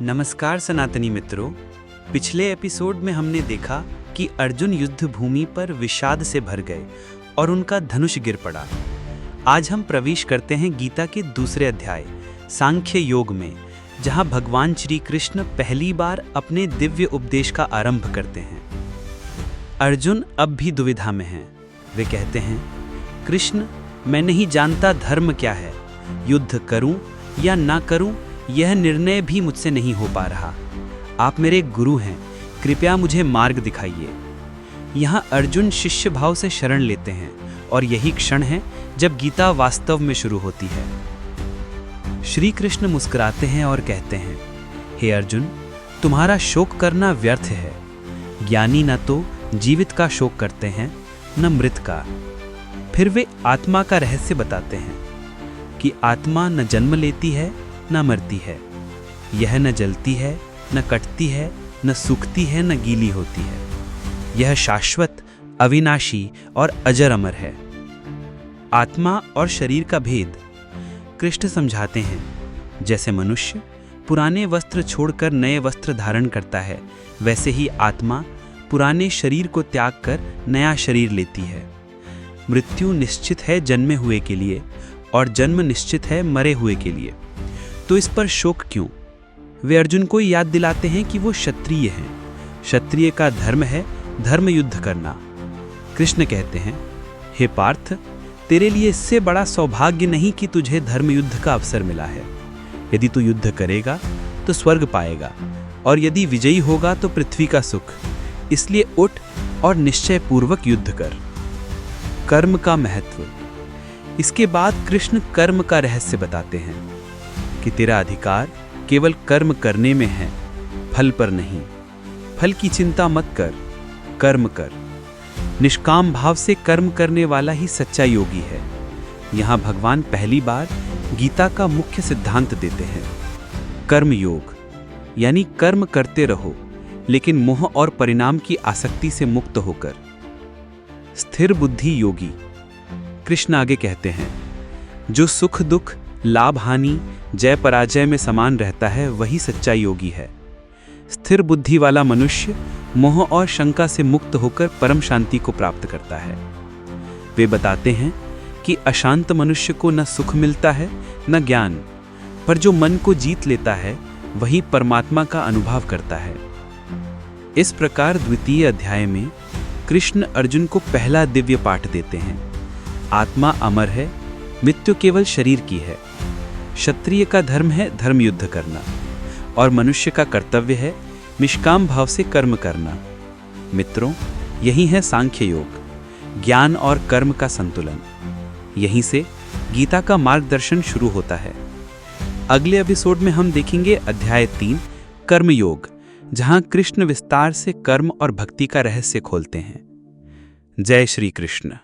नमस्कार सनातनी मित्रों। पिछले एपिसोड में हमने देखा कि अर्जुन युद्ध भूमि पर विषाद से भर गए और उनका धनुष गिर पड़ा। आज हम प्रवेश करते हैं गीता के दूसरे अध्याय सांख्य योग में, जहां भगवान श्री कृष्ण पहली बार अपने दिव्य उपदेश का आरंभ करते हैं। अर्जुन अब भी दुविधा में हैं। वे कहते हैं, कृष्ण, मैं नहीं जानता धर्म क्या है, युद्ध करूं या ना करूं यह निर्णय भी मुझसे नहीं हो पा रहा। आप मेरे गुरु हैं, कृपया मुझे मार्ग दिखाइए। यहाँ अर्जुन शिष्य भाव से शरण लेते हैं और यही क्षण है जब गीता वास्तव में शुरू होती है। श्री कृष्ण मुस्कुराते हैं और कहते हैं, हे अर्जुन, तुम्हारा शोक करना व्यर्थ है। ज्ञानी न तो जीवित का शोक करते हैं न मृत का। फिर वे आत्मा का रहस्य बताते हैं कि आत्मा न जन्म लेती है न मरती है। यह न जलती है न कटती है, न सूखती है न गीली होती है। यह शाश्वत, अविनाशी और अजर अमर है। आत्मा और शरीर का भेद कृष्ण समझाते हैं। जैसे मनुष्य पुराने वस्त्र छोड़कर नए वस्त्र धारण करता है, वैसे ही आत्मा पुराने शरीर को त्याग कर नया शरीर लेती है। मृत्यु निश्चित है जन्मे हुए के लिए और जन्म निश्चित है मरे हुए के लिए, तो इस पर शोक क्यों? वे अर्जुन को याद दिलाते हैं कि वो क्षत्रिय हैं। क्षत्रिय का धर्म है धर्म युद्ध करना। कृष्ण कहते हैं, हे पार्थ, तेरे लिए इससे बड़ा सौभाग्य नहीं कि तुझे धर्म युद्ध का अवसर मिला है। यदि तू युद्ध करेगा तो स्वर्ग पाएगा, और यदि विजयी होगा तो पृथ्वी का सुख। इसलिए उठ और निश्चय पूर्वक युद्ध कर। कर्म का महत्व। इसके बाद कृष्ण कर्म का रहस्य बताते हैं कि तेरा अधिकार केवल कर्म करने में है, फल पर नहीं। फल की चिंता मत कर, कर्म कर। निष्काम भाव से कर्म करने वाला ही सच्चा योगी है। यहाँ भगवान पहली बार गीता का मुख्य सिद्धांत देते हैं, कर्म योग, यानी कर्म करते रहो लेकिन मोह और परिणाम की आसक्ति से मुक्त होकर। स्थिर बुद्धि योगी। कृष्ण आगे कहते हैं, जो सुख दुख, लाभ हानि, जय पराजय में समान रहता है, वही सच्चा योगी है। स्थिर बुद्धि वाला मनुष्य मोह और शंका से मुक्त होकर परम शांति को प्राप्त करता है। वे बताते हैं कि अशांत मनुष्य को न सुख मिलता है न ज्ञान, पर जो मन को जीत लेता है वही परमात्मा का अनुभव करता है। इस प्रकार द्वितीय अध्याय में कृष्ण अर्जुन को पहला दिव्य पाठ देते हैं। आत्मा अमर है, मृत्यु केवल शरीर की है। क्षत्रिय का धर्म है धर्म युद्ध करना, और मनुष्य का कर्तव्य है निष्काम भाव से कर्म करना। मित्रों, यही है सांख्य योग, ज्ञान और कर्म का संतुलन। यहीं से गीता का मार्गदर्शन शुरू होता है। अगले एपिसोड में हम देखेंगे अध्याय 3 कर्म योग, जहां कृष्ण विस्तार से कर्म और भक्ति का रहस्य खोलते हैं। जय श्री कृष्ण।